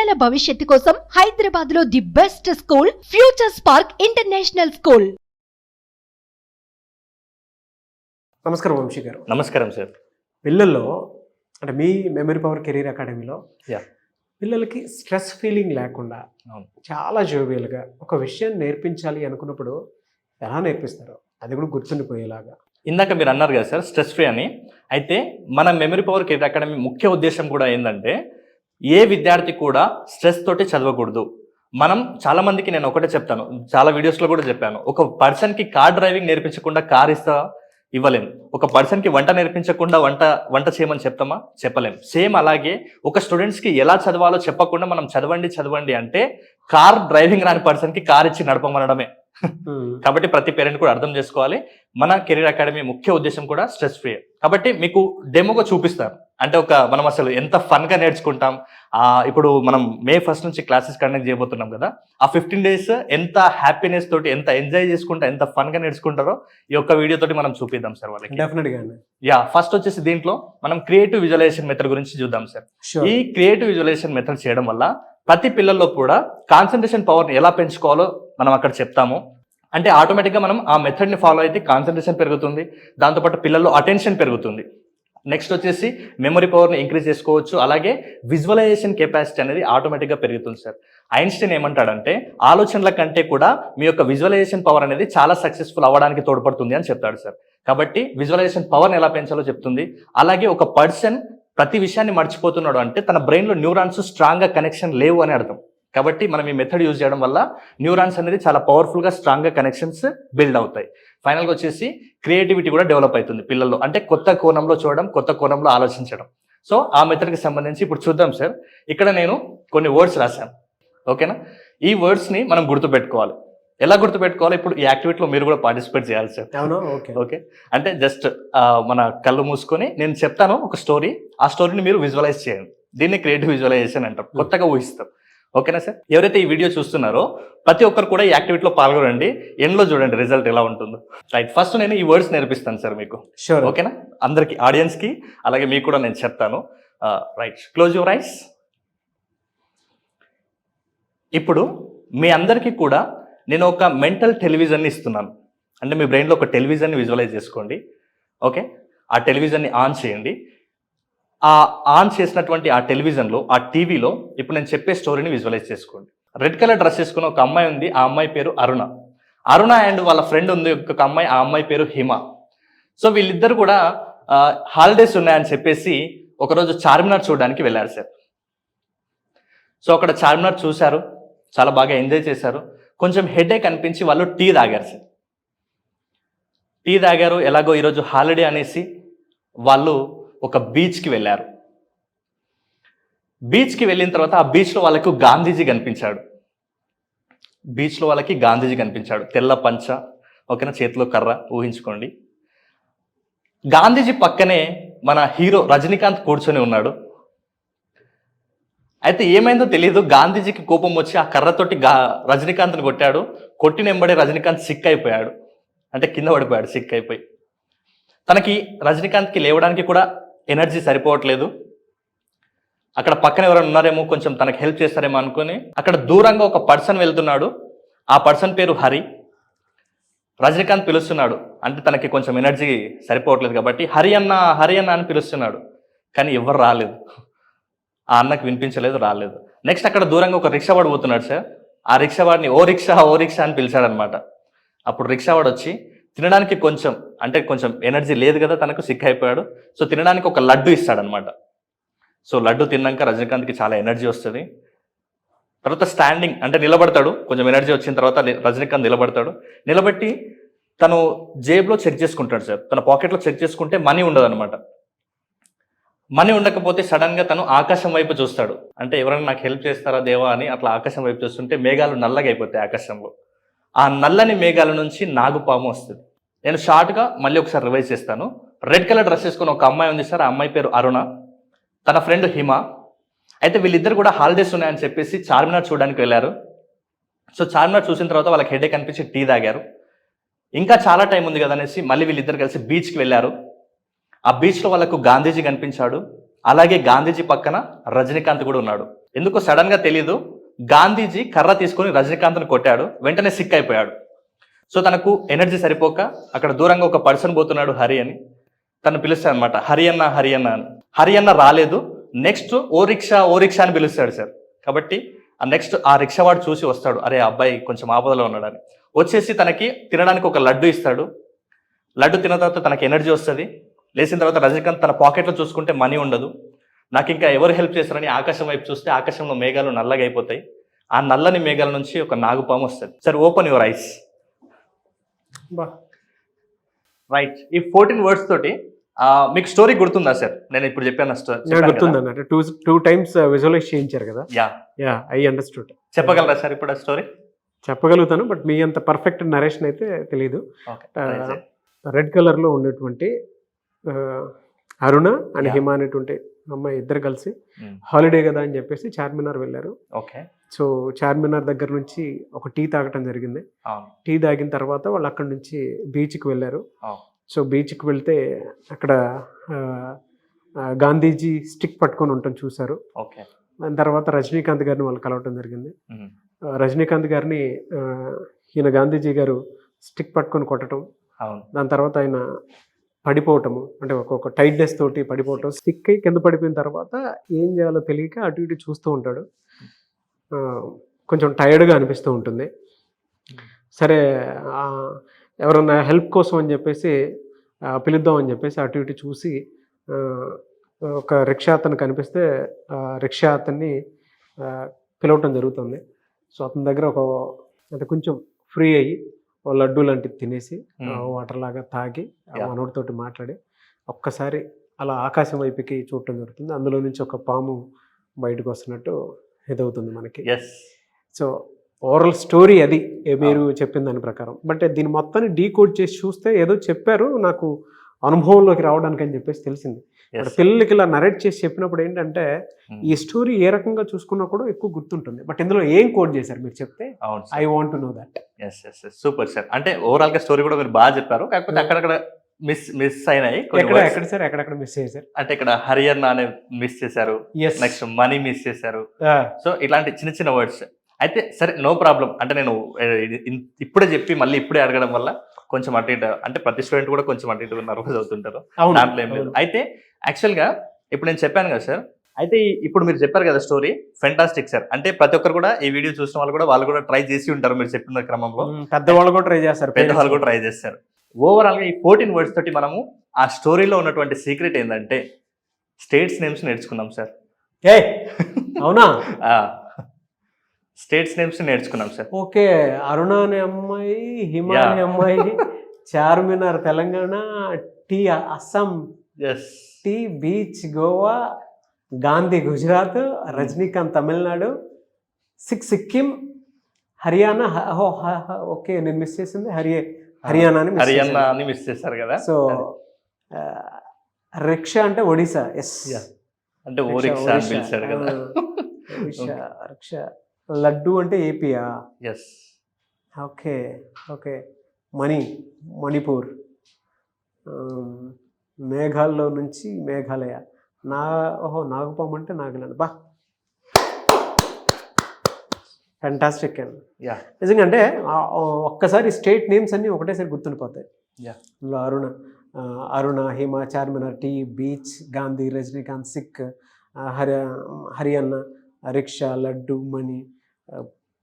పిల్లల భవిష్యత్తు కోసం హైదరాబాద్ లో the best school future spark international school. నమస్కారం వంశీ గారు. నమస్కారం సార్. పిల్లల్లో అంటే మీ మెమరీ పవర్ కెరీర్ అకాడమీలో పిల్లలకి స్ట్రెస్ ఫీలింగ్ లేకుండా చాలా జోవియల్గా ఒక విషయం నేర్పించాలి అనుకున్నప్పుడు ఎలా నేర్పిస్తారో అది కూడా గుర్తుండిపోయేలాగా. ఇందాక మీరు అన్నారు కదా సార్ స్ట్రెస్ ఫ్రీ అని. అయితే మన మెమరీ పవర్ కెరీర్ అకాడమీ ముఖ్య ఉద్దేశం కూడా ఏంటంటే ఏ విద్యార్థి కూడా స్ట్రెస్ తోటి చదవకూడదు. మనం చాలా మందికి నేను ఒకటే చెప్తాను, చాలా వీడియోస్లో కూడా చెప్పాను, ఒక పర్సన్కి కార్ డ్రైవింగ్ నేర్పించకుండా కార్ ఇవ్వలేము. ఒక పర్సన్కి వంట నేర్పించకుండా వంట చేయమని చెప్తామా? చెప్పలేము. సేమ్ అలాగే ఒక స్టూడెంట్స్కి ఎలా చదవాలో చెప్పకుండా మనం చదవండి అంటే కార్ డ్రైవింగ్ రాని పర్సన్కి కార్ ఇచ్చి నడపమనడమే. కాబట్టి ప్రతి పేరెంట్ కూడా అర్థం చేసుకోవాలి, మన కెరీర్ అకాడమీ ముఖ్య ఉద్దేశం కూడా స్ట్రెస్ ఫ్రీ. కాబట్టి మీకు డెమోగా చూపిస్తాను. అంటే మనం అసలు ఎంత ఫన్గా నేర్చుకుంటాం. ఇప్పుడు మనం May 1 నుంచి క్లాసెస్ కండక్ట్ చేయబోతున్నాం కదా, ఆ 15 days ఎంత హ్యాపీనెస్ తోటి, ఎంత ఎంజాయ్ చేసుకుంటా, ఎంత ఫన్గా నేర్చుకుంటారో ఈ యొక్క వీడియో తోటి మనం చూపిద్దాం సార్ వాళ్ళకి. డెఫినెట్గా. ఫస్ట్ వచ్చేసి దీంట్లో మనం క్రియేటివ్ విజువలైజేషన్ మెథడ్ గురించి చూద్దాం సార్. ఈ క్రియేటివ్ విజువలైజేషన్ మెథడ్ చేయడం వల్ల ప్రతి పిల్లల్లో కూడా కాన్సన్ట్రేషన్ పవర్ని ఎలా పెంచుకోవాలో మనం అక్కడ చెప్తాము. అంటే ఆటోమేటిక్గా మనం ఆ మెథడ్ని ఫాలో అయితే కాన్సన్ట్రేషన్ పెరుగుతుంది, దాంతోపాటు పిల్లల్లో అటెన్షన్ పెరుగుతుంది. నెక్స్ట్ వచ్చేసి మెమరీ పవర్ని ఇంక్రీజ్ చేసుకోవచ్చు, అలాగే విజువలైజేషన్ కెపాసిటీ అనేది ఆటోమేటిక్గా పెరుగుతుంది సార్. ఐన్స్టీన్ ఏమంటాడంటే ఆలోచనల కంటే కూడా మీ యొక్క విజువలైజేషన్ పవర్ అనేది చాలా సక్సెస్ఫుల్ అవ్వడానికి తోడ్పడుతుంది అని చెప్తాడు సార్. కాబట్టి విజువలైజేషన్ పవర్ని ఎలా పెంచాలో చెప్తుంది. అలాగే ఒక పర్సన్ ప్రతి విషయాన్ని మర్చిపోతున్నాడు అంటే తన బ్రెయిన్లో న్యూరాన్స్ స్ట్రాంగ్గా కనెక్షన్ లేవు అని అర్థం. కాబట్టి మనం ఈ మెథడ్ యూజ్ చేయడం వల్ల న్యూరాన్స్ అనేది చాలా పవర్ఫుల్గా స్ట్రాంగ్గా కనెక్షన్స్ బిల్డ్ అవుతాయి. ఫైనల్గా వచ్చేసి క్రియేటివిటీ కూడా డెవలప్ అవుతుంది పిల్లల్లో. అంటే కొత్త కోణంలో చూడడం, కొత్త కోణంలో ఆలోచించడం. సో ఆ మెథడ్కి సంబంధించి ఇప్పుడు చూద్దాం సార్. ఇక్కడ నేను కొన్ని వర్డ్స్ రాశాను, ఓకేనా? ఈ వర్డ్స్ని మనం గుర్తుపెట్టుకోవాలి. ఎలా గుర్తుపెట్టుకోవాలి? ఇప్పుడు ఈ యాక్టివిటీలో మీరు కూడా పార్టిసిపేట్ చేయాలి సార్. ఓకే, అంటే జస్ట్ మన కళ్ళు మూసుకొని నేను చెప్తాను ఒక స్టోరీ, ఆ స్టోరీని మీరు విజువలైజ్ చేయండి. దీన్ని క్రియేటివ్ విజువలైజేషన్ అంటాం, కొత్తగా ఊహిస్తాం. ఓకేనా సార్? ఎవరైతే ఈ వీడియో చూస్తున్నారో ప్రతి ఒక్కరు కూడా ఈ యాక్టివిటీలో పాల్గొనండి. ఎండ్లో చూడండి రిజల్ట్ ఎలా ఉంటుందో. రైట్, ఫస్ట్ నేను ఈ వర్డ్స్ నేర్పిస్తాను సార్ మీకు. ఓకేనా? అందరికి, ఆడియన్స్కి, అలాగే మీకు కూడా నేను చెప్తాను. Right, close your eyes. ఇప్పుడు మీ అందరికీ కూడా నేను ఒక మెంటల్ టెలివిజన్ని ఇస్తున్నాను. అంటే మీ బ్రెయిన్లో ఒక టెలివిజన్ని విజువలైజ్ చేసుకోండి. ఓకే, ఆ టెలివిజన్ని ఆన్ చేయండి. ఆ ఆన్ చేసినటువంటి ఆ టెలివిజన్లో, ఆ టీవీలో ఇప్పుడు నేను చెప్పే స్టోరీని విజువలైజ్ చేసుకోండి. రెడ్ కలర్ డ్రెస్ వేసుకున్న ఒక అమ్మాయి ఉంది, ఆ అమ్మాయి పేరు అరుణ అండ్ వాళ్ళ ఫ్రెండ్ ఉంది ఒక అమ్మాయి, ఆ అమ్మాయి పేరు హిమ. సో వీళ్ళిద్దరు కూడా హాలిడేస్ ఉన్నాయని చెప్పేసి ఒకరోజు చార్మినార్ చూడడానికి వెళ్ళారు సార్. సో అక్కడ చార్మినార్ చూశారు, చాలా బాగా ఎంజాయ్ చేశారు. కొంచెం హెడేక్ అనిపించి వాళ్ళు టీ తాగారు సార్. టీ తాగారు, ఎలాగో ఈరోజు హాలిడే అనేసి వాళ్ళు ఒక బీచ్కి వెళ్ళారు. బీచ్కి వెళ్ళిన తర్వాత ఆ బీచ్లో వాళ్ళకు గాంధీజీ కనిపించాడు. బీచ్లో వాళ్ళకి గాంధీజీ కనిపించాడు, తెల్ల పంచ, ఓకేనా, చేతిలో కర్ర, ఊహించుకోండి. గాంధీజీ పక్కనే మన హీరో రజనీకాంత్ కూర్చొని ఉన్నాడు. అయితే ఏమైందో తెలియదు, గాంధీజీకి కోపం వచ్చి ఆ కర్రతోటి రజనీకాంత్ని కొట్టాడు. కొట్టినెంబడే రజనీకాంత్ సిక్ అయిపోయాడు, అంటే కింద పడిపోయాడు సిక్ అయిపోయి. తనకి రజనీకాంత్కి లేవడానికి కూడా ఎనర్జీ సరిపోవట్లేదు. అక్కడ పక్కన ఎవరైనా ఉన్నారేమో, కొంచెం తనకి హెల్ప్ చేస్తారేమో అనుకుని అక్కడ దూరంగా ఒక పర్సన్ వెళ్తున్నాడు. ఆ పర్సన్ పేరు హరి. రజనీకాంత్ పిలుస్తున్నాడు, అంటే తనకి కొంచెం ఎనర్జీ సరిపోవట్లేదు కాబట్టి హరి అన్న అని పిలుస్తున్నాడు. కానీ ఎవరు రాలేదు, ఆ అన్నకు వినిపించలేదు, రాలేదు. నెక్స్ట్ అక్కడ దూరంగా ఒక రిక్షావాడు పోతున్నాడు సార్. ఆ రిక్షావాడిని ఓ రిక్షా అని పిలిచాడనమాట. అప్పుడు రిక్షావాడు వచ్చి తినడానికి కొంచెం ఎనర్జీ లేదు కదా, తనకు సిక్ అయిపోయాడు. సో తినడానికి ఒక లడ్డు ఇస్తాడనమాట. సో లడ్డు తిన్నాక రజనీకాంత్కి చాలా ఎనర్జీ వస్తుంది. తర్వాత స్టాండింగ్ అంటే నిలబడతాడు. కొంచెం ఎనర్జీ వచ్చిన తర్వాత రజనీకాంత్ నిలబట్టి తను జేబులో చెక్ చేసుకుంటాడు సార్. తన పాకెట్లో చెక్ చేసుకుంటే మనీ ఉండదన్నమాట. మనీ ఉండకపోతే సడన్గా తను ఆకాశం వైపు చూస్తాడు. అంటే ఎవరైనా నాకు హెల్ప్ చేస్తారా దేవా అని అట్లా ఆకాశం వైపు చూస్తుంటే మేఘాలు నల్లగా అయిపోతాయి ఆకాశంలో. ఆ నల్లని మేఘాల నుంచి నాగుపాము వస్తుంది. నేను షార్ట్గా మళ్ళీ ఒకసారి రివైజ్ చేస్తాను. రెడ్ కలర్ డ్రెస్ వేసుకుని ఒక అమ్మాయి ఉంది సార్, ఆ అమ్మాయి పేరు అరుణ, తన ఫ్రెండ్ హిమ. అయితే వీళ్ళిద్దరు కూడా హాలిడేస్ ఉన్నాయని చెప్పేసి చార్మినార్ చూడడానికి వెళ్ళారు. సో చార్మినార్ చూసిన తర్వాత వాళ్ళకి హెడేక్ అనిపించి టీ తాగారు. ఇంకా చాలా టైం ఉంది కదా అనేసి మళ్ళీ వీళ్ళిద్దరు కలిసి బీచ్కి వెళ్ళారు. ఆ బీచ్లో వాళ్ళకు గాంధీజీ కనిపించాడు. అలాగే గాంధీజీ పక్కన రజనీకాంత్ కూడా ఉన్నాడు. ఎందుకో సడన్ గా తెలియదు, గాంధీజీ కర్ర తీసుకొని రజనీకాంత్ని కొట్టాడు, వెంటనే సిక్ అయిపోయాడు. సో తనకు ఎనర్జీ సరిపోక అక్కడ దూరంగా ఒక పర్సన్ పోతున్నాడు హరి అని, తను పిలుస్తాడు అనమాట, హరియన్న హరియన్న అని. హరియన్న రాలేదు, నెక్స్ట్ ఓ రిక్షా అని పిలుస్తాడు సార్. కాబట్టి నెక్స్ట్ ఆ రిక్షా వాడు చూసి వస్తాడు, అరే అబ్బాయి కొంచెం ఆపదలో ఉన్నాడని. వచ్చేసి తనకి తినడానికి ఒక లడ్డు ఇస్తాడు. లడ్డు తిన్న తర్వాత తనకి ఎనర్జీ వస్తుంది. లేచిన తర్వాత రజనీకాంత్ తన పాకెట్లో చూసుకుంటే మనీ ఉండదు. నాకు ఇంకా ఎవరు హెల్ప్ చేస్తారని ఆకాశం వైపు చూస్తే ఆకాశంలో మేఘాలు నల్లగా అయిపోతాయి. ఆ నల్లని మేఘాల నుంచి ఒక నాగుపాము వస్తుంది. Sir open your eyes. Right. ఈ 14 words తోటి మీకు స్టోరీ గుర్తుందా సార్? నేను ఇప్పుడు చెప్పాను గుర్తుంది అన్నట్టు. టూ టైమ్స్ విజువలైజ్ చేయించారు కదా. Yeah I understood. చెప్పగలరా సార్ ఇప్పుడు ఆ స్టోరీ? చెప్పగలుగుతాను, బట్ మీ అంత పర్ఫెక్ట్ నరేషన్ అయితే తెలీదు. రెడ్ కలర్ లో ఉన్నటువంటి అరుణ అండ్ హిమ అనేటువంటి అమ్మాయి ఇద్దరు కలిసి హాలిడే కదా అని చెప్పేసి చార్మినార్ వెళ్ళారు. ఓకే. సో చార్మినార్ దగ్గర నుంచి ఒక టీ తాగటం జరిగింది. టీ తాగిన తర్వాత వాళ్ళు అక్కడ నుంచి బీచ్కి వెళ్ళారు. సో బీచ్కి వెళ్తే అక్కడ గాంధీజీ స్టిక్ పట్టుకొని ఉండటం చూశారు. దాని తర్వాత రజనీకాంత్ గారిని వాళ్ళు కలవటం జరిగింది. రజనీకాంత్ గారిని ఈయన గాంధీజీ గారు స్టిక్ పట్టుకొని కొట్టడం, దాని తర్వాత ఆయన పడిపోవటము, అంటే ఒక్కొక్క టైట్నెస్ తోటి పడిపోవటం, స్టిక్ అయి కింద పడిపోయిన తర్వాత ఏం చేయాలో తెలియక అటు ఇటు చూస్తూ ఉంటాడు. కొంచెం టైర్డ్గా అనిపిస్తూ ఉంటుంది. సరే ఎవరన్నా హెల్ప్ కోసం అని చెప్పేసి పిలుద్దాం అని చెప్పేసి అటు ఇటు చూసి ఒక రిక్షా అతను కనిపిస్తే రిక్షా అతన్ని పిలవటం జరుగుతుంది. సో అతని దగ్గర అంటే కొంచెం ఫ్రీ అయ్యి లడ్డు లాంటిది తినేసి వాటర్ లాగా తాగి మనోడితోటి మాట్లాడి ఒక్కసారి అలా ఆకాశం వైపుకి చూడటం జరుగుతుంది. అందులో నుంచి ఒక పాము బయటకు వస్తున్నట్టు ఇదవుతుంది మనకి. సో ఓవరాల్ స్టోరీ అది మీరు చెప్పిన దాని ప్రకారం. బట్ దీని మొత్తాన్ని డీకోడ్ చేసి చూస్తే ఏదో చెప్పారు నాకు అనుభవంలోకి రావడానికి అని చెప్పేసి తెలిసింది. పిల్లలకి ఇలా నరేట్ చేసి చెప్పినప్పుడు ఏంటంటే ఈ స్టోరీ ఏ రకంగా చూసుకున్నా కూడా ఎక్కువ గుర్తుంటుంది. బట్ ఇందులో ఏం కోడ్ చేశారు మీరు చెప్తే I want to know that. Super sir. అంటే ఓవరాల్ గా స్టోరీ కూడా మీరు బాగా చెప్పారు, కాకపోతే అక్కడక్కడ మిస్ అయినాయి. ఎక్కడ సార్ ఎక్కడెక్కడ మిస్ చేశారు అంటే ఇక్కడ హరియన్న అనే మిస్ చేశారు, నెక్స్ట్ మనీ మిస్ చేశారు. సో ఇలాంటి చిన్న చిన్న వర్డ్స్ అయితే సరే నో ప్రాబ్లం. అంటే నేను ఇప్పుడే చెప్పి మళ్ళీ ఇప్పుడే అడగడం వల్ల కొంచెం అటు ఇటు, అంటే ప్రతి స్టూడెంట్ కూడా కొంచెం అటు ఇటు నర్వస్ అవుతుంటారు, దాంట్లో ఏం లేదు. అయితే యాక్చువల్గా ఇప్పుడు నేను చెప్పాను కదా సార్, అయితే ఇప్పుడు మీరు చెప్పారు కదా స్టోరీ ఫెంటాస్టిక్ సార్. అంటే ప్రతి ఒక్కరు కూడా ఈ వీడియో చూసిన వాళ్ళు కూడా ట్రై చేసి ఉంటారు మీరు చెప్పిన క్రమంలో. పెద్దవాళ్ళు కూడా ట్రై చేస్తారు, పెద్దవాళ్ళు కూడా ట్రై చేస్తారు. ఓవరాల్ గా ఈ 14 words తోటి మనము ఆ స్టోరీలో ఉన్నటువంటి సీక్రెట్ ఏంటంటే స్టేట్స్ నేమ్స్ నేర్చుకున్నాం సార్. అవునా? స్టేట్స్ నేమ్స్ నేర్చుకున్నాం సార్. ఓకే. అరుణ అనే అమ్మాయి, హిమ అనే అమ్మాయి Charminar Telangana, tea Assam, tea beach Goa, Gandhi Gujarat, Rajinikanth Tamil Nadu, Sikkim, Haryana. Okay నేను మిస్ చేసింది హర్యానాని మిస్ చేశారు కదా. సో రిక్షా అంటే ఒడిశా. ఎస్, అంటే ఓ రిక్షా అని పిలిచాడు కదా. రిక్షా. లడ్డు అంటే ఏపీయా? ఎస్. Okay okay. మణిపూర్. మేఘాల్లో నుంచి మేఘాలయ. నాగపాము అంటే నాగలాండ్. బా ఫ్యాంటాస్టిక్ అండి. నిజంగా అంటే ఒక్కసారి స్టేట్ నేమ్స్ అన్నీ ఒకటేసారి గుర్తుండిపోతాయి. Aruna, Hima, Charminar, tea, beach, Gandhi, Rajinikanth, sick, Haryana, rickshaw, laddu, Mani,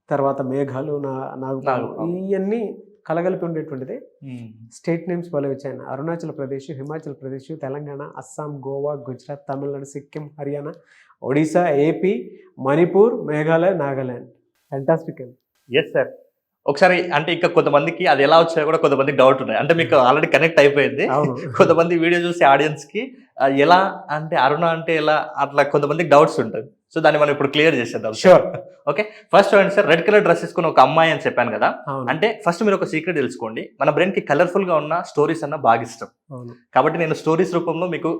తర్వాత మేఘాలు, నాగపాము, ఇవన్నీ కలగలిపి ఉండేటువంటిది స్టేట్ నేమ్స్ భలే వచ్చాయి. అరుణాచల్ ప్రదేశ్, హిమాచల్ ప్రదేశ్, తెలంగాణ, అస్సాం, గోవా, గుజరాత్, తమిళనాడు, సిక్కిం, హర్యానా, ఒడిశా, ఏపీ, మణిపూర్, మేఘాలయ, నాగాలాండ్. ఫ్యాంటాస్టిక్ అండి. Yes sir. ఒకసారి అంటే ఇంకా కొంతమందికి అది ఎలా వచ్చాయో కూడా కొంతమందికి డౌట్ ఉన్నాయి. అంటే మీకు ఆల్రెడీ కనెక్ట్ అయిపోయింది. కొంతమంది వీడియో చూసి ఆడియన్స్ కి ఎలా అంటే అరుణ అంటే ఎలా అట్లా కొంతమందికి డౌట్స్ ఉంటుంది. సో దాన్ని మనం ఇప్పుడు క్లియర్ చేసేద్దాం. షూర్. ఓకే. ఫస్ట్ చూడండి సార్, రెడ్ కలర్ డ్రెస్ వేసుకుని ఒక అమ్మాయి అని చెప్పాను కదా. అంటే ఫస్ట్ మీరు ఒక సీక్రెట్ తెలుసుకోండి, మన బ్రెయిన్ కి కలర్ఫుల్ గా ఉన్న స్టోరీస్ అన్న బాగా ఇష్టం. కాబట్టి నేను స్టోరీస్ రూపంలో మీకు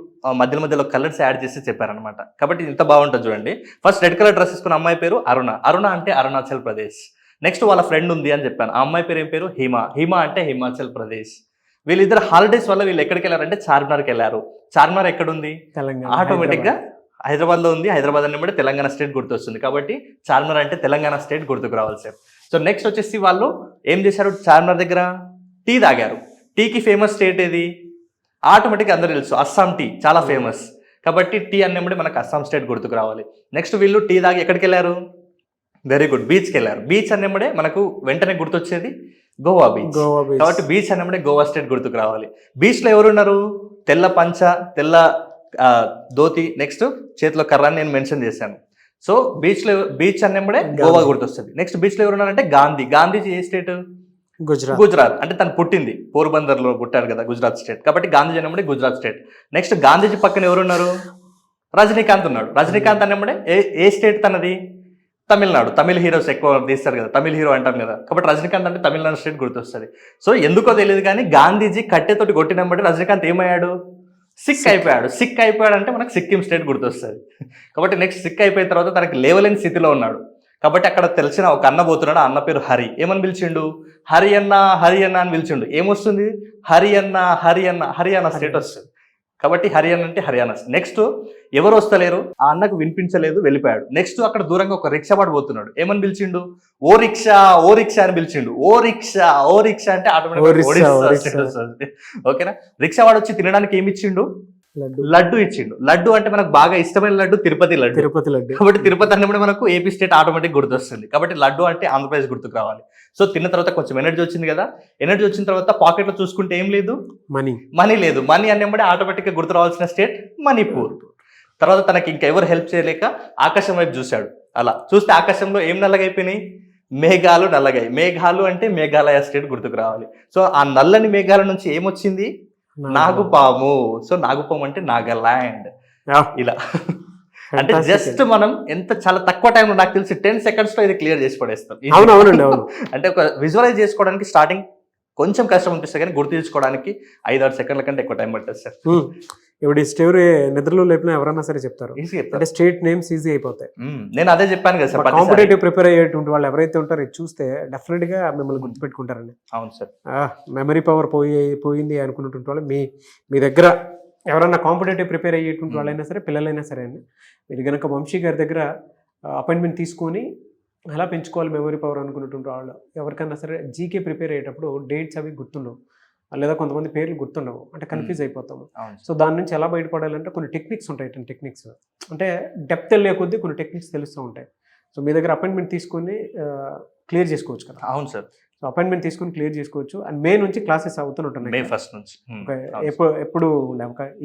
మధ్యలో కలర్స్ యాడ్ చేసి చెప్పారనమాట. కాబట్టి ఇంత బాగుంటుంది చూడండి. ఫస్ట్ రెడ్ కలర్ డ్రెస్ వేసుకున్న అమ్మాయి పేరు అరుణ. అరుణ అంటే అరుణాచల్ ప్రదేశ్. నెక్స్ట్ వాళ్ళ ఫ్రెండ్ ఉంది అని చెప్పాను, ఆ అమ్మాయి పేరు ఏం పేరు? హిమ. హిమ అంటే హిమాచల్ ప్రదేశ్. వీళ్ళిద్దరు హాలిడేస్ వల్ల వీళ్ళు ఎక్కడికి వెళ్ళారంటే చార్మినార్కి వెళ్ళారు. చార్మినార్ ఎక్కడుంది? తెలంగాణ. ఆటోమేటిక్ గా హైదరాబాద్లో ఉంది, హైదరాబాద్ అంటే తెలంగాణ స్టేట్ గుర్తొస్తుంది, కాబట్టి చార్మినార్ అంటే తెలంగాణ స్టేట్ గుర్తుకు రావాలి సార్. సో నెక్స్ట్ వచ్చేసి వాళ్ళు ఏం చేశారు, చార్మినార్ దగ్గర టీ తాగారు. టీకి ఫేమస్ స్టేట్ ఏది, ఆటోమేటిక్గా అందరూ తెలుసు అస్సాం టీ చాలా ఫేమస్, కాబట్టి టీ అన్నప్పుడు మనకు అస్సాం స్టేట్ గుర్తుకు రావాలి. నెక్స్ట్ వీళ్ళు టీ తాగి ఎక్కడికి వెళ్ళారు, వెరీ గుడ్, బీచ్కి వెళ్ళారు. బీచ్ అన్నప్పుడే మనకు వెంటనే గుర్తొచ్చేది గోవా బీచ్, కాబట్టి బీచ్ అన్నప్పుడే గోవా స్టేట్ గుర్తుకు రావాలి. బీచ్లో ఎవరున్నారు, తెల్ల పంచ, తెల్ల ధోతి, నెక్స్ట్ చేతిలో కర్ర అని నేను మెన్షన్ చేశాను. సో బీచ్ అన్నప్పుడే గోవా గుర్తొస్తుంది. నెక్స్ట్ బీచ్లో ఎవరున్నారంటే గాంధీజీ ఏ స్టేట్, గుజరాత్, అంటే తను పుట్టింది పోర్బందర్లో పుట్టారు కదా, గుజరాత్ స్టేట్, కాబట్టి గాంధీజీ అన్నప్పుడే గుజరాత్ స్టేట్. నెక్స్ట్ గాంధీజీ పక్కన ఎవరున్నారు, రజనీకాంత్ ఉన్నాడు. రజనీకాంత్ అన్నప్పుడే ఏ స్టేట్ తనది, తమిళనాడు. తమిళ హీరోస్ ఎక్కువ తీస్తారు కదా, తమిళ హీరో అంటాం కదా, కాబట్టి రజనీకాంత్ అంటే తమిళనాడు స్టేట్ గుర్తొస్తుంది. సో ఎందుకో తెలియదు కానీ గాంధీజీ కట్టెతోటి కొట్టినప్పుడు రజనీకాంత్ ఏమయ్యాడు, సిక్ అయిపోయాడు అంటే మనకు సిక్కిం స్టేట్ గుర్తొస్తుంది. కాబట్టి నెక్స్ట్ సిక్ అయిపోయిన తర్వాత తనకి లేవలేని స్థితిలో ఉన్నాడు, కాబట్టి అక్కడ తెలిసిన ఒక అన్న పోతున్నాడు, ఆ అన్న పేరు హరి. ఏమని పిలిచిండు, హరియన్న అని పిలిచిండు. ఏమొస్తుంది, హరియానా స్టేట్ వస్తుంది, కాబట్టి హర్యానా అంటే హర్యానా. నెక్స్ట్ ఎవరు వస్తలేరు, ఆ అన్నకు వినిపించలేదు, వెళ్ళిపోయాడు. నెక్స్ట్ అక్కడ దూరంగా ఒక రిక్షా వాడు పోతున్నాడు, ఏమని పిలిచిండు, ఓ రిక్షా అని పిలిచిండు. ఓ రిక్షా అంటే ఆటోమేటిక్ ఓకేనా. రిక్షా వాడు వచ్చి తినడానికి ఏమి ఇచ్చిండు, లడ్డు ఇచ్చిండు. లడ్డు అంటే మనకు బాగా ఇష్టమైన లడ్డు తిరుపతి లడ్డు, కాబట్టి తిరుపతి అన్నప్పుడు మనకు ఏపీ స్టేట్ ఆటోమేటిక్ గుర్తొస్తుంది, కాబట్టి లడ్డు అంటే ఆంధ్రప్రదేశ్ గుర్తుకు రావాలి. సో తిన్న తర్వాత కొంచెం ఎనర్జీ వచ్చింది కదా, ఎనర్జీ వచ్చిన తర్వాత పాకెట్లో చూసుకుంటే ఏం లేదు, మనీ లేదు. మనీ అన్నప్పుడు ఆటోమేటిక్గా గుర్తు రావాల్సిన స్టేట్ మణిపూర్. తర్వాత తనకి ఇంకా ఎవరు హెల్ప్ చేయలేక ఆకాశం వైపు చూశాడు. అలా చూస్తే ఆకాశంలో ఏం నల్లగైపోయినాయి, మేఘాలు నల్లగాయి. మేఘాలు అంటే మేఘాలయ స్టేట్ గుర్తుకు రావాలి. సో ఆ నల్లని మేఘాల నుంచి ఏమొచ్చింది, నాగుపాము. సో నాగుపాము అంటే నాగాలాండ్. ఇలా అంటే జస్ట్ మనం ఎంత చాలా తక్కువ టైంలో, నాకు తెలిసి 10 seconds లో ఇది క్లియర్ చేసి పడేస్తాం. అంటే ఒక విజువలైజ్ చేసుకోవడానికి స్టార్టింగ్ కొంచెం కష్టం అనిపిస్తుంది, కానీ గుర్తు తెచ్చుకోవడానికి 5-6 సెకండ్ల కంటే ఎక్కువ టైం పడుతుంది సార్. ఇప్పుడు స్టోరీ నిద్రలో లేపినా ఎవరైనా సరే చెప్తారు, అంటే స్టేట్ నేమ్స్ ఈజీ అయిపోతాయి. నేను అదే చెప్పాను కదా సార్, కాంపిటేటివ్ ప్రిపేర్ అయ్యేటువంటి వాళ్ళు ఎవరైతే ఉంటారో ఇది చూస్తే డెఫినెట్ గా మిమ్మల్ని గుర్తుపెట్టుకుంటారండి. అవును సార్. మెమరీ పవర్ పోయింది అనుకున్నటువంటి వాళ్ళు మీ దగ్గర ఎవరైనా కాంపిటేటివ్ ప్రిపేర్ అయ్యేటువంటి వాళ్ళైనా సరే, పిల్లలైనా సరే అండి, మీరు కనుక వంశీ గారి దగ్గర అపాయింట్మెంట్ తీసుకొని ఎలా పెంచుకోవాలి మెమరీ పవర్ అనుకున్నటువంటి వాళ్ళు ఎవరికైనా సరే జీకే ప్రిపేర్ అయ్యేటప్పుడు డేట్స్ అవి గుర్తుండవు, లేదా కొంతమంది పేర్లు గుర్తుండవు, అంటే కన్ఫ్యూజ్ అయిపోతాము. సో దాని నుంచి ఎలా బయటపడాలంటే కొన్ని టెక్నిక్స్ ఉంటాయి. టెక్నిక్స్ అంటే డెప్త్ వెళ్ళే కొద్దీ కొన్ని టెక్నిక్స్ తెలుస్తూ ఉంటాయి. సో మీ దగ్గర అపాయింట్మెంట్ తీసుకొని క్లియర్ చేసుకోవచ్చు కదా. అవును సార్. సో అపాయింట్మెంట్ తీసుకొని క్లియర్ చేసుకోవచ్చు. అండ్ మే నుంచి క్లాసెస్ అవుతుంటున్నాయి, మే 1st నుంచి. ఎప్పుడు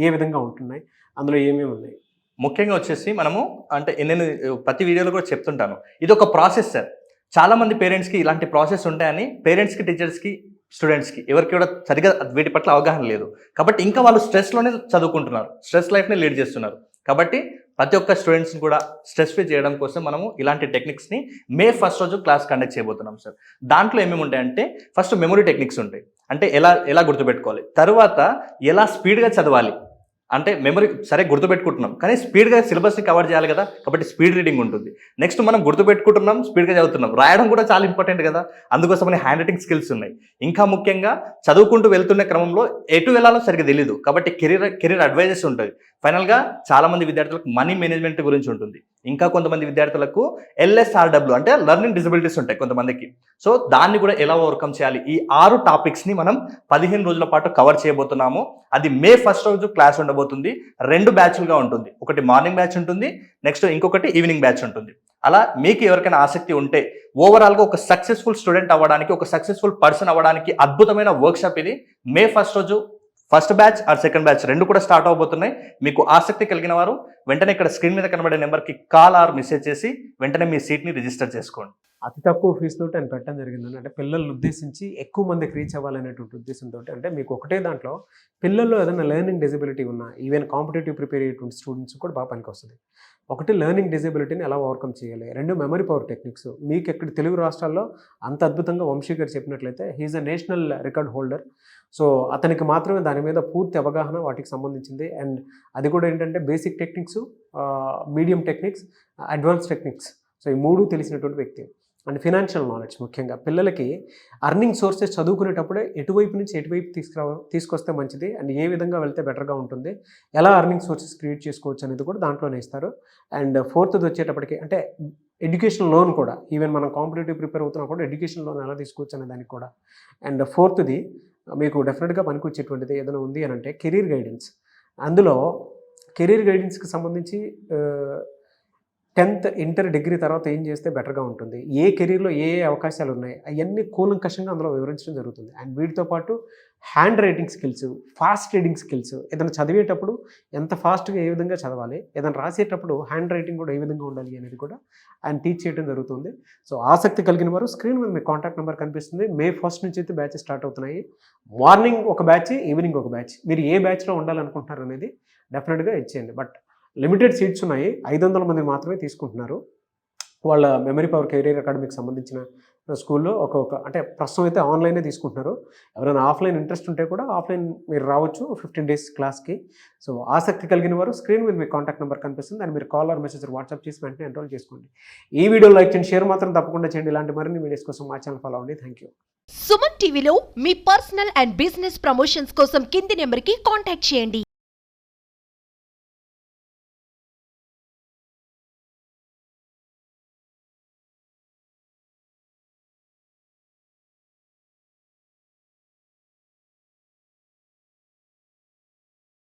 ఏ విధంగా ఉంటున్నాయి, అందులో ఏమేమి ఉన్నాయి? ముఖ్యంగా వచ్చేసి మనము అంటే నేను ప్రతి వీడియోలో కూడా చెప్తుంటాను, ఇది ఒక ప్రాసెస్ సార్. చాలా మంది పేరెంట్స్కి ఇలాంటి ప్రాసెస్ ఉంటాయని, పేరెంట్స్కి, టీచర్స్కి, స్టూడెంట్స్కి ఎవరికి కూడా సరిగా వీటి పట్ల అవగాహన లేదు. కాబట్టి ఇంకా వాళ్ళు స్ట్రెస్లోనే చదువుకుంటున్నారు, స్ట్రెస్ లైఫ్ని లీడ్ చేస్తున్నారు. కాబట్టి ప్రతి ఒక్క స్టూడెంట్స్ని కూడా స్ట్రెస్ ఫ్రీ చేయడం కోసం మనము ఇలాంటి టెక్నిక్స్ని మే 1st రోజు క్లాస్ కండక్ట్ చేయబోతున్నాం సార్. దాంట్లో ఏమేమి ఉంటాయంటే, ఫస్ట్ మెమరీ టెక్నిక్స్ ఉంటాయి, అంటే ఎలా గుర్తుపెట్టుకోవాలి, తర్వాత ఎలా స్పీడ్గా చదవాలి, అంటే మెమరీ సరే గుర్తుపెట్టుకుంటున్నాం కానీ స్పీడ్గా సిలబస్ని కవర్ చేయాలి కదా, కాబట్టి స్పీడ్ రీడింగ్ ఉంటుంది. నెక్స్ట్ మనం గుర్తుపెట్టుకుంటున్నాం, స్పీడ్గా చదువుతున్నాం, రాయడం కూడా చాలా ఇంపార్టెంట్ కదా, అందుకోసమని హ్యాండ్ రైటింగ్ స్కిల్స్ ఉన్నాయి. ఇంకా ముఖ్యంగా చదువుకుంటూ వెళ్తున్న క్రమంలో ఎటు వెళ్ళాలో సరిగ్గా తెలియదు, కాబట్టి కెరీర్ అడ్వైజెస్ ఉంటుంది. ఫైనల్గా చాలామంది విద్యార్థులకు మనీ మేనేజ్మెంట్ గురించి ఉంటుంది. ఇంకా కొంతమంది విద్యార్థులకు LSRW అంటే లెర్నింగ్ డిజబిలిటీస్ ఉంటాయి కొంతమందికి. సో దాన్ని కూడా ఎలా ఓవర్కమ్ చేయాలి, ఈ 6 టాపిక్స్ని మనం 15 రోజుల పాటు కవర్ చేయబోతున్నాము. అది మే 1st రోజు క్లాస్ ఉండబోతుంది. 2 బ్యాచ్లుగా ఉంటుంది, ఒకటి మార్నింగ్ బ్యాచ్ ఉంటుంది, నెక్స్ట్ ఇంకొకటి ఈవినింగ్ బ్యాచ్ ఉంటుంది. అలా మీకు ఎవరికైనా ఆసక్తి ఉంటే ఓవరాల్గా ఒక సక్సెస్ఫుల్ స్టూడెంట్ అవ్వడానికి, ఒక సక్సెస్ఫుల్ పర్సన్ అవ్వడానికి అద్భుతమైన వర్క్షాప్ ఇది. మే 1st రోజు first batch or second batch 2 కూడా స్టార్ట్ అవబోతున్నాయి. మీకు ఆసక్తి కలిగిన వారు వెంటనే ఇక్కడ స్క్రీన్ మీద కనబడే నెంబర్కి కాల్ ఆర్ మెసేజ్ చేసి వెంటనే మీ సీట్ని రిజిస్టర్ చేసుకోండి. అతి తక్కువ ఫీజుతో ఆయన పెట్టడం జరిగిందని, అంటే పిల్లల్ని ఉద్దేశించి ఎక్కువ మందికి రీచ్ అవ్వాలనేటువంటి ఉద్దేశంతో. అంటే మీకు ఒకటే దాంట్లో పిల్లల్లో ఏదైనా లెర్నింగ్ డిజబిలిటీ ఉన్నా, ఈవెన్ కాంపిటేటివ్ ప్రిపేర్ అయ్యేటువంటి స్టూడెంట్స్ కూడా బాగా పనికి వస్తుంది. ఒకటి లెర్నింగ్ డిజబిలిటీని ఎలా ఓవర్కమ్ చేయాలి, 2 మెమరీ పవర్ టెక్నిక్స్. మీకు ఎక్కడ తెలుగు రాష్ట్రాల్లో అంత అద్భుతంగా వంశీ గారు చెప్పినట్లయితే he is a national record holder. So అతనికి మాత్రమే దాని మీద పూర్తి అవగాహన వాటికి సంబంధించింది. అండ్ అది కూడా ఏంటంటే basic techniques, medium techniques, advance techniques. So ఈ 3 తెలిసినటువంటి వ్యక్తి. అండ్ ఫినాన్షియల్ నాలెడ్జ్ ముఖ్యంగా పిల్లలకి అర్నింగ్ సోర్సెస్ చదువుకునేటప్పుడే ఎటువైపు నుంచి ఎటువైపు తీసుకొస్తే మంచిది అండ్ ఏ విధంగా వెళ్తే బెటర్గా ఉంటుంది, ఎలా అర్నింగ్ సోర్సెస్ క్రియేట్ చేసుకోవచ్చు అనేది కూడా దాంట్లోనే ఇస్తారు. అండ్ ఫోర్త్ది వచ్చేటప్పటికి అంటే ఎడ్యుకేషన్ లోన్ కూడా, ఈవెన్ మనం కాంపిటేటివ్ ప్రిపేర్ అవుతున్నా కూడా ఎడ్యుకేషన్ లోన్ ఎలా తీసుకోవచ్చు అనే దానికి కూడా. అండ్ ఫోర్త్ది మీకు డెఫినెట్గా పనికొచ్చేటువంటిది ఏదైనా ఉంది అని అంటే కెరీర్ గైడెన్స్. అందులో కెరీర్ గైడెన్స్కి సంబంధించి 10th ఇంటర్ డిగ్రీ తర్వాత ఏం చేస్తే బెటర్గా ఉంటుంది, ఏ కెరీర్లో ఏ ఏ అవకాశాలు ఉన్నాయి, అవన్నీ కూలంకషంగా అందులో వివరించడం జరుగుతుంది. అండ్ వీటితో పాటు hand writing skills, fast reading skills, ఏదైనా చదివేటప్పుడు ఎంత ఫాస్ట్గా ఏ విధంగా చదవాలి, ఏదైనా రాసేటప్పుడు హ్యాండ్ రైటింగ్ కూడా ఏ విధంగా ఉండాలి అనేది కూడా ఆయన టీచ్ చేయడం జరుగుతుంది. సో ఆసక్తి కలిగిన వారు స్క్రీన్ మీద మీ కాంటాక్ట్ నెంబర్ కనిపిస్తుంది. May 1st నుంచి అయితే బ్యాచెస్ స్టార్ట్ అవుతున్నాయి. మార్నింగ్ ఒక బ్యాచ్, ఈవినింగ్ ఒక బ్యాచ్. మీరు ఏ బ్యాచ్లో ఉండాలనుకుంటున్నారు అనేది డెఫినెట్గా ఇచ్చేయండి. బట్ లిమిటెడ్ సీట్స్ ఉన్నాయి, 500 మంది మాత్రమే తీసుకుంటున్నారు. వాళ్ళ మెమరీ పవర్ కెరీర్ అకాడమీకి సంబంధించిన స్కూల్లో అంటే ప్రస్తుతం అయితే ఆన్లైనే తీసుకుంటున్నారు. ఎవరైనా ఆఫ్లైన్ ఇంట్రెస్ట్ ఉంటే కూడా ఆఫ్లైన్ మీరు రావచ్చు 15 days క్లాస్కి. సో ఆసక్తి కలిగిన వారు స్క్రీన్ మీద మీ కాంటాక్ట్ నెంబర్ కనిపిస్తుంది, దాన్ని మీరు కాల్ ఆర్ మెసేజ్ వాట్సాప్ చేసి వెంటనే ఎన్రోల్ చేసుకోండి. ఈ వీడియో లైక్ చేయండి, షేర్ మాత్రం తప్పకుండా చేయండి. ఇలాంటి మరిన్ని వీడియోస్ కోసం మా ఛానల్ ఫాలో అవ్వండి. Thank you. సుమన్ టీవీలో మీ పర్సనల్ అండ్ బిజినెస్ ప్రమోషన్స్ కోసం కింది నెంబర్కి కాంటాక్ట్ చేయండి.